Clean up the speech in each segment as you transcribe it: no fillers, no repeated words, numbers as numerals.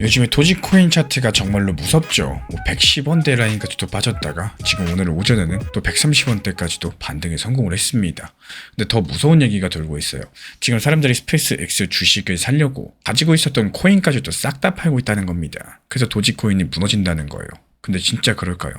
요즘에 도지코인 차트가 정말로 무섭죠. 110원대 라인까지도 빠졌다가 지금 오늘 오전에는 또 130원대까지도 반등에 성공을 했습니다. 근데 더 무서운 얘기가 돌고 있어요. 지금 사람들이 스페이스 X 주식을 사려고 가지고 있었던 코인까지도 싹 다 팔고 있다는 겁니다. 그래서 도지코인이 무너진다는 거예요. 근데 진짜 그럴까요?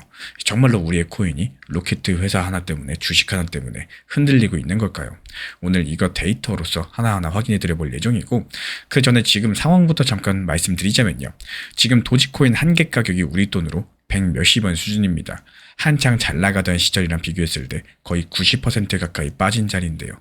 정말로 우리의 코인이 로켓 회사 하나 때문에, 주식 하나 때문에 흔들리고 있는 걸까요? 오늘 이거 데이터로서 하나하나 확인해 드려 볼 예정이고, 그 전에 지금 상황부터 잠깐 말씀드리자면요. 지금 도지코인 한 개 가격이 우리 돈으로 100 몇십 원 수준입니다. 한창 잘 나가던 시절이랑 비교했을 때 거의 90% 가까이 빠진 자리인데요.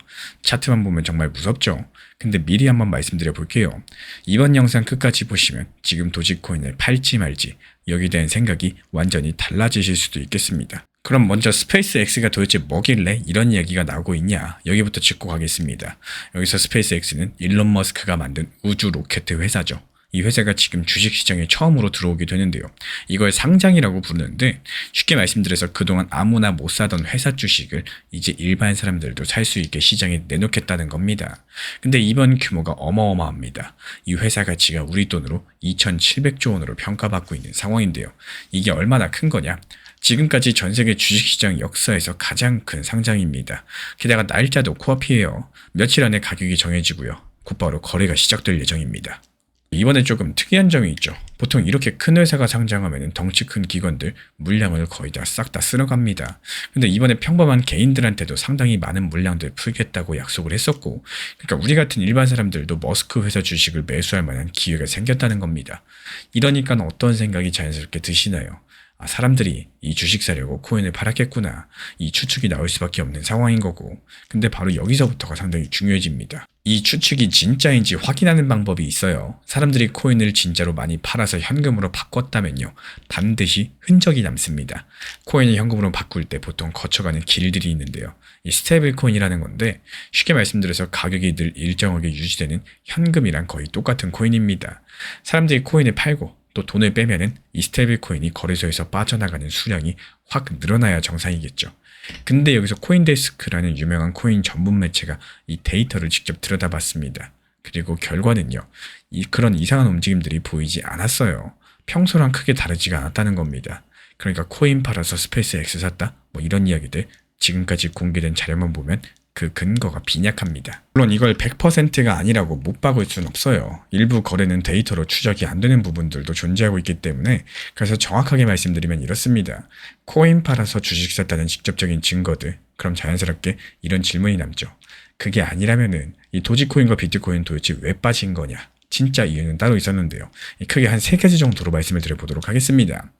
차트만 보면 정말 무섭죠? 근데 미리 한번 말씀드려 볼게요. 이번 영상 끝까지 보시면 지금 도지코인을 팔지 말지 여기에 대한 생각이 완전히 달라지실 수도 있겠습니다. 그럼 먼저 스페이스 X가 도대체 뭐길래 이런 이야기가 나오고 있냐, 여기부터 짚고 가겠습니다. 여기서 스페이스 X는 일론 머스크가 만든 우주 로켓 회사죠. 이 회사가 지금 주식시장에 처음으로 들어오게 되는데요. 이걸 상장이라고 부르는데, 쉽게 말씀드려서 그동안 아무나 못 사던 회사 주식을 이제 일반 사람들도 살 수 있게 시장에 내놓겠다는 겁니다. 근데 이번 규모가 어마어마합니다. 이 회사 가치가 우리 돈으로 2,700조 원으로 평가받고 있는 상황인데요. 이게 얼마나 큰 거냐? 지금까지 전 세계 주식시장 역사에서 가장 큰 상장입니다. 게다가 날짜도 코앞이에요. 며칠 안에 가격이 정해지고요. 곧바로 거래가 시작될 예정입니다. 이번에 조금 특이한 점이 있죠. 보통 이렇게 큰 회사가 상장하면 덩치 큰 기관들 물량을 거의 다 싹 다 쓸어갑니다. 근데 이번에 평범한 개인들한테도 상당히 많은 물량들 풀겠다고 약속을 했었고, 그러니까 우리 같은 일반 사람들도 머스크 회사 주식을 매수할 만한 기회가 생겼다는 겁니다. 이러니까 어떤 생각이 자연스럽게 드시나요? 사람들이 이 주식 사려고 코인을 팔았겠구나. 이 추측이 나올 수밖에 없는 상황인 거고. 근데 바로 여기서부터가 상당히 중요해집니다. 이 추측이 진짜인지 확인하는 방법이 있어요. 사람들이 코인을 진짜로 많이 팔아서 현금으로 바꿨다면요, 반드시 흔적이 남습니다. 코인을 현금으로 바꿀 때 보통 거쳐가는 길들이 있는데요. 이 스테이블 코인이라는 건데, 쉽게 말씀드려서 가격이 늘 일정하게 유지되는 현금이랑 거의 똑같은 코인입니다. 사람들이 코인을 팔고 또 돈을 빼면은 이 스테이블 코인이 거래소에서 빠져나가는 수량이 확 늘어나야 정상이겠죠. 근데 여기서 코인데스크라는 유명한 코인 전문 매체가 이 데이터를 직접 들여다봤습니다. 그리고 결과는요, 그런 이상한 움직임들이 보이지 않았어요. 평소랑 크게 다르지가 않았다는 겁니다. 그러니까 코인 팔아서 스페이스 X 샀다? 뭐 이런 이야기들 지금까지 공개된 자료만 보면 그 근거가 빈약합니다. 물론 이걸 100%가 아니라고 못 박을 수는 없어요. 일부 거래는 데이터로 추적이 안 되는 부분들도 존재하고 있기 때문에, 그래서 정확하게 말씀드리면 이렇습니다. 코인 팔아서 주식 샀다는 직접적인 증거들, 그럼 자연스럽게 이런 질문이 남죠. 그게 아니라면은 이 도지코인과 비트코인 도대체 왜 빠진 거냐? 진짜 이유는 따로 있었는데요. 크게 한 3가지 정도로 말씀을 드려보도록 하겠습니다.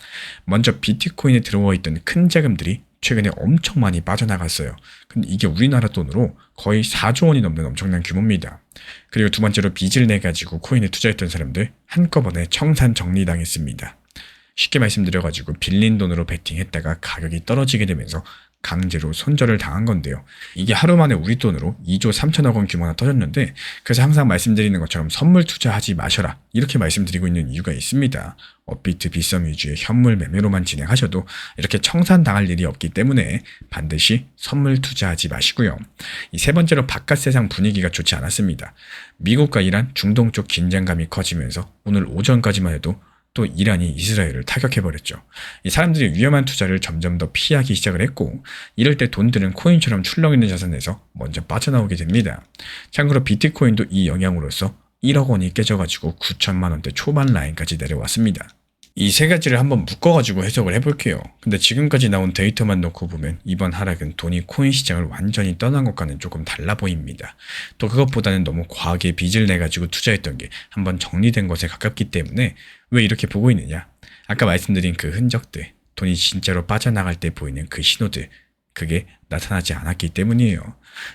먼저 비트코인에 들어와 있던 큰 자금들이 최근에 엄청 많이 빠져나갔어요. 근데 이게 우리나라 돈으로 거의 4조 원이 넘는 엄청난 규모입니다. 그리고 두 번째로 빚을 내가지고 코인에 투자했던 사람들 한꺼번에 청산 정리당했습니다. 쉽게 말씀드려가지고 빌린 돈으로 베팅했다가 가격이 떨어지게 되면서 강제로 손절을 당한 건데요. 이게 하루 만에 우리 돈으로 2조 3천억 원 규모나 터졌는데, 그래서 항상 말씀드리는 것처럼 선물 투자하지 마셔라, 이렇게 말씀드리고 있는 이유가 있습니다. 업비트 빗썸 위주의 현물 매매로만 진행하셔도 이렇게 청산당할 일이 없기 때문에 반드시 선물 투자하지 마시고요. 이 세 번째로 바깥 세상 분위기가 좋지 않았습니다. 미국과 이란, 중동 쪽 긴장감이 커지면서 오늘 오전까지만 해도 또 이란이 이스라엘을 타격해버렸죠. 이 사람들이 위험한 투자를 점점 더 피하기 시작을 했고, 이럴 때 돈들은 코인처럼 출렁이는 자산에서 먼저 빠져나오게 됩니다. 참고로 비트코인도 이 영향으로서 1억 원이 깨져가지고 9천만 원대 초반 라인까지 내려왔습니다. 이 3가지를 한번 묶어가지고 해석을 해볼게요. 근데 지금까지 나온 데이터만 놓고 보면 이번 하락은 돈이 코인 시장을 완전히 떠난 것과는 조금 달라 보입니다. 또 그것보다는 너무 과하게 빚을 내가지고 투자했던 게 한번 정리된 것에 가깝기 때문에 왜 이렇게 보고 있느냐? 아까 말씀드린 그 흔적들, 돈이 진짜로 빠져나갈 때 보이는 그 신호들, 그게 나타나지 않았기 때문이에요.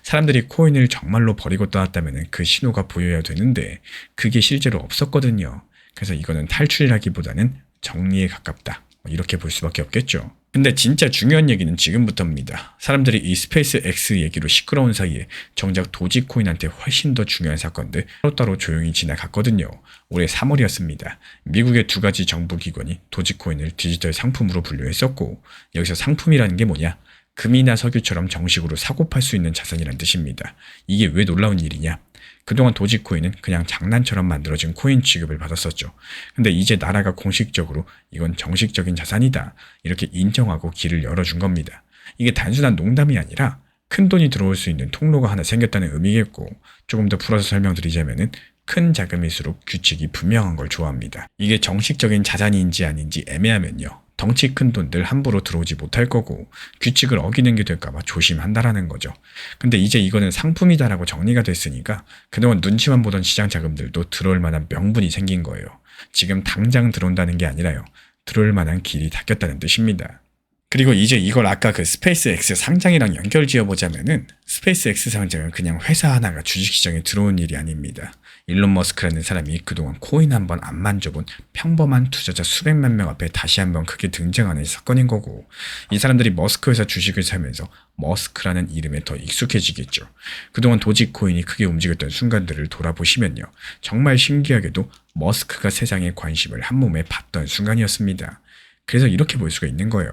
사람들이 코인을 정말로 버리고 떠났다면 그 신호가 보여야 되는데 그게 실제로 없었거든요. 그래서 이거는 탈출이라기보다는 정리에 가깝다, 이렇게 볼 수밖에 없겠죠. 근데 진짜 중요한 얘기는 지금부터입니다. 사람들이 이 스페이스 X 얘기로 시끄러운 사이에 정작 도지코인한테 훨씬 더 중요한 사건들 따로따로 조용히 지나갔거든요. 올해 3월이었습니다. 미국의 2가지 정부기관이 도지코인을 디지털 상품으로 분류했었고, 여기서 상품이라는 게 뭐냐? 금이나 석유처럼 정식으로 사고 팔 수 있는 자산이란 뜻입니다. 이게 왜 놀라운 일이냐? 그동안 도지코인은 그냥 장난처럼 만들어진 코인 취급을 받았었죠. 근데 이제 나라가 공식적으로 이건 정식적인 자산이다 이렇게 인정하고 길을 열어준 겁니다. 이게 단순한 농담이 아니라 큰 돈이 들어올 수 있는 통로가 하나 생겼다는 의미겠고, 조금 더 풀어서 설명드리자면은 큰 자금일수록 규칙이 분명한 걸 좋아합니다. 이게 정식적인 자산인지 아닌지 애매하면요, 덩치 큰 돈들 함부로 들어오지 못할 거고 규칙을 어기는 게 될까봐 조심한다라는 거죠. 근데 이제 이거는 상품이다라고 정리가 됐으니까 그동안 눈치만 보던 시장 자금들도 들어올 만한 명분이 생긴 거예요. 지금 당장 들어온다는 게 아니라요, 들어올 만한 길이 닫혔다는 뜻입니다. 그리고 이제 이걸 아까 그 스페이스X 상장이랑 연결 지어보자면은, 스페이스X 상장은 그냥 회사 하나가 주식시장에 들어온 일이 아닙니다. 일론 머스크라는 사람이 그동안 코인 한번 안 만져본 평범한 투자자 수백만 명 앞에 다시 한번 크게 등장하는 사건인 거고, 이 사람들이 머스크 회사 주식을 사면서 머스크라는 이름에 더 익숙해지겠죠. 그동안 도지코인이 크게 움직였던 순간들을 돌아보시면요, 정말 신기하게도 머스크가 세상의 관심을 한몸에 받던 순간이었습니다. 그래서 이렇게 볼 수가 있는 거예요.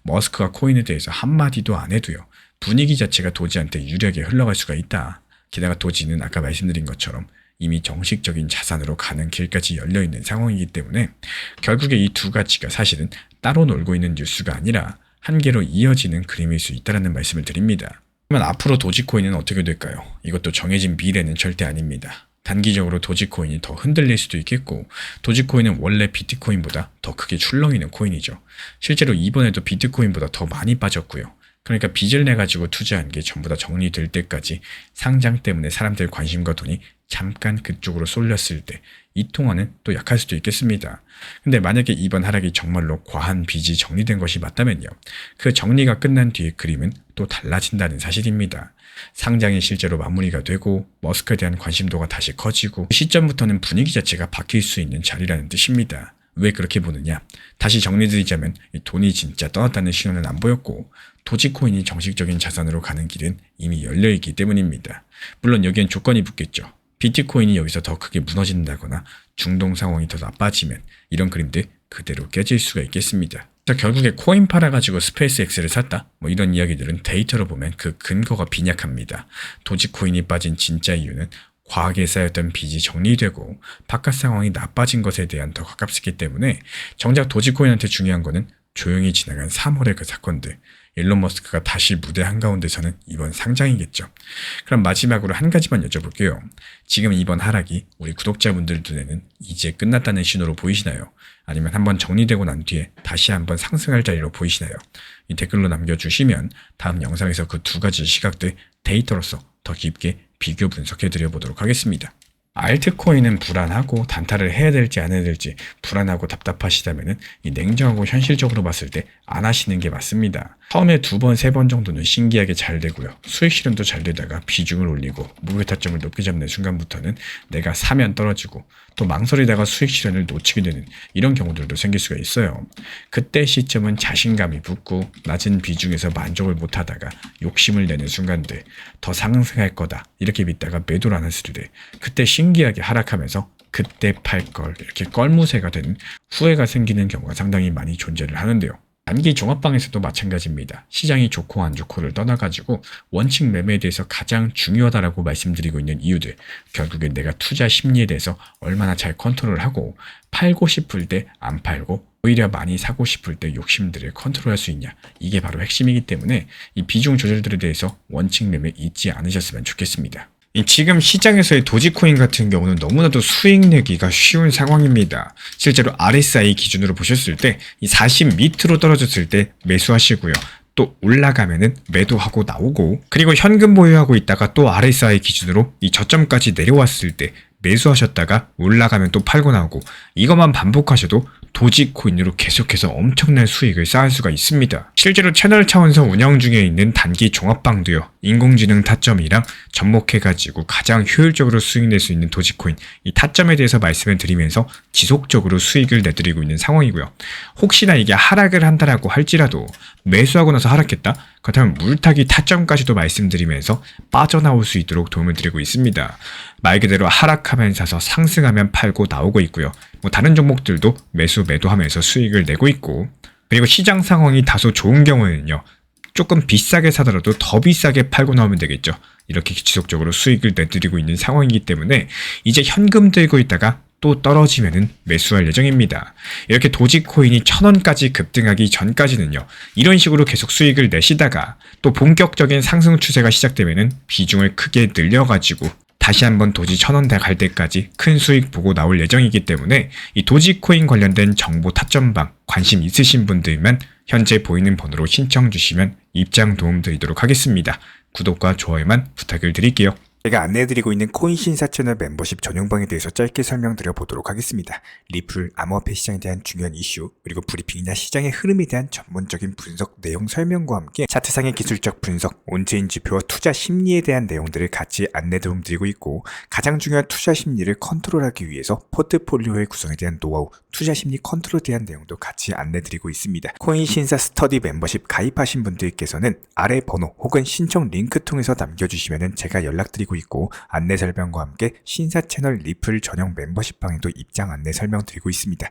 머스크가 코인에 대해서 한마디도 안 해도요, 분위기 자체가 도지한테 유리하게 흘러갈 수가 있다. 게다가 도지는 아까 말씀드린 것처럼 이미 정식적인 자산으로 가는 길까지 열려있는 상황이기 때문에 결국에 이 두 가지가 사실은 따로 놀고 있는 뉴스가 아니라 한 개로 이어지는 그림일 수 있다는 말씀을 드립니다. 그러면 앞으로 도지코인은 어떻게 될까요? 이것도 정해진 미래는 절대 아닙니다. 단기적으로 도지코인이 더 흔들릴 수도 있겠고, 도지코인은 원래 비트코인보다 더 크게 출렁이는 코인이죠. 실제로 이번에도 비트코인보다 더 많이 빠졌고요. 그러니까 빚을 내가지고 투자한 게 전부 다 정리될 때까지 상장 때문에 사람들 관심과 돈이 잠깐 그쪽으로 쏠렸을 때 이 통화는 또 약할 수도 있겠습니다. 근데 만약에 이번 하락이 정말로 과한 빚이 정리된 것이 맞다면요, 그 정리가 끝난 뒤의 그림은 또 달라진다는 사실입니다. 상장이 실제로 마무리가 되고 머스크에 대한 관심도가 다시 커지고, 시점부터는 분위기 자체가 바뀔 수 있는 자리라는 뜻입니다. 왜 그렇게 보느냐? 다시 정리드리자면 돈이 진짜 떠났다는 신호는 안 보였고, 도지코인이 정식적인 자산으로 가는 길은 이미 열려있기 때문입니다. 물론 여기엔 조건이 붙겠죠. 비트코인이 여기서 더 크게 무너진다거나 중동 상황이 더 나빠지면 이런 그림들 그대로 깨질 수가 있겠습니다. 결국에 코인 팔아가지고 스페이스X를 샀다? 이런 이야기들은 데이터로 보면 그 근거가 빈약합니다. 도지코인이 빠진 진짜 이유는 과하게 쌓였던 빚이 정리되고 바깥 상황이 나빠진 것에 대한 더 가깝기 때문에, 정작 도지코인한테 중요한 거는 조용히 지나간 3월의 그 사건들, 일론 머스크가 다시 무대 한가운데서는 이번 상장이겠죠. 그럼 마지막으로 한 가지만 여쭤볼게요. 지금 이번 하락이 우리 구독자분들 눈에는 이제 끝났다는 신호로 보이시나요? 아니면 한번 정리되고 난 뒤에 다시 한번 상승할 자리로 보이시나요? 이 댓글로 남겨주시면 다음 영상에서 그 두 가지 시각들 데이터로서 더 깊게 비교 분석해 드려 보도록 하겠습니다. 알트코인은 불안하고 단타를 해야 될지 안 해야 될지 불안하고 답답하시다면 이 냉정하고 현실적으로 봤을 때 안 하시는 게 맞습니다. 처음에 2번, 3번 정도는 신기하게 잘 되고요. 수익 실현도 잘 되다가 비중을 올리고 목표 타점을 높게 잡는 순간부터는 내가 사면 떨어지고 또 망설이다가 수익 실현을 놓치게 되는 이런 경우들도 생길 수가 있어요. 그때 시점은 자신감이 붙고 낮은 비중에서 만족을 못하다가 욕심을 내는 순간들, 더 상승할 거다 이렇게 믿다가 매도를 안 했을 때 그때 신기하게 하락하면서 그때 팔 걸 이렇게 껄무새가 되는 후회가 생기는 경우가 상당히 많이 존재를 하는데요. 단기 종합방에서도 마찬가지입니다. 시장이 좋고 안 좋고를 떠나가지고 원칙 매매에 대해서 가장 중요하다라고 말씀드리고 있는 이유들, 결국엔 내가 투자 심리에 대해서 얼마나 잘 컨트롤하고 팔고 싶을 때 안 팔고 오히려 많이 사고 싶을 때 욕심들을 컨트롤할 수 있냐, 이게 바로 핵심이기 때문에 이 비중 조절들에 대해서 원칙 매매 잊지 않으셨으면 좋겠습니다. 지금 시장에서의 도지코인 같은 경우는 너무나도 수익 내기가 쉬운 상황입니다. 실제로 RSI 기준으로 보셨을 때 이 40 밑으로 떨어졌을 때 매수하시고요. 또 올라가면은 매도하고 나오고, 그리고 현금 보유하고 있다가 또 RSI 기준으로 이 저점까지 내려왔을 때 매수하셨다가 올라가면 또 팔고 나오고, 이것만 반복하셔도 도지코인으로 계속해서 엄청난 수익을 쌓을 수가 있습니다. 실제로 채널 차원에서 운영 중에 있는 단기 종합방도요, 인공지능 타점이랑 접목해가지고 가장 효율적으로 수익 낼 수 있는 도지코인, 이 타점에 대해서 말씀을 드리면서 지속적으로 수익을 내드리고 있는 상황이고요. 혹시나 이게 하락을 한다라고 할지라도 매수하고 나서 하락했다? 그렇다면 물타기 타점까지도 말씀드리면서 빠져나올 수 있도록 도움을 드리고 있습니다. 말 그대로 하락하면 사서 상승하면 팔고 나오고 있고요. 다른 종목들도 매수 매도하면서 수익을 내고 있고, 그리고 시장 상황이 다소 좋은 경우에는요, 조금 비싸게 사더라도 더 비싸게 팔고 나오면 되겠죠. 이렇게 지속적으로 수익을 내드리고 있는 상황이기 때문에 이제 현금 들고 있다가 또 떨어지면은 매수할 예정입니다. 이렇게 도지코인이 1000원까지 급등하기 전까지는요, 이런 식으로 계속 수익을 내시다가 또 본격적인 상승 추세가 시작되면은 비중을 크게 늘려가지고 다시 한번 도지 1000원 갈 때까지 큰 수익 보고 나올 예정이기 때문에 이 도지코인 관련된 정보 타점방 관심 있으신 분들만 현재 보이는 번호로 신청 주시면 입장 도움 드리도록 하겠습니다. 구독과 좋아요만 부탁을 드릴게요. 제가 안내해드리고 있는 코인 신사 채널 멤버십 전용방에 대해서 짧게 설명드려 보도록 하겠습니다. 리플, 암호화폐 시장에 대한 중요한 이슈, 그리고 브리핑이나 시장의 흐름에 대한 전문적인 분석 내용 설명과 함께 차트상의 기술적 분석, 온체인 지표와 투자 심리에 대한 내용들을 같이 안내 도움 드리고 있고, 가장 중요한 투자 심리를 컨트롤하기 위해서 포트폴리오의 구성에 대한 노하우, 투자 심리 컨트롤에 대한 내용도 같이 안내 드리고 있습니다. 코인 신사 스터디 멤버십 가입하신 분들께서는 아래 번호 혹은 신청 링크 통해서 남겨주시면 제가 연락드리고 있고, 안내 설명과 함께 신사 채널 리플 전용 멤버십 방에도 입장 안내 설명드리고 있습니다.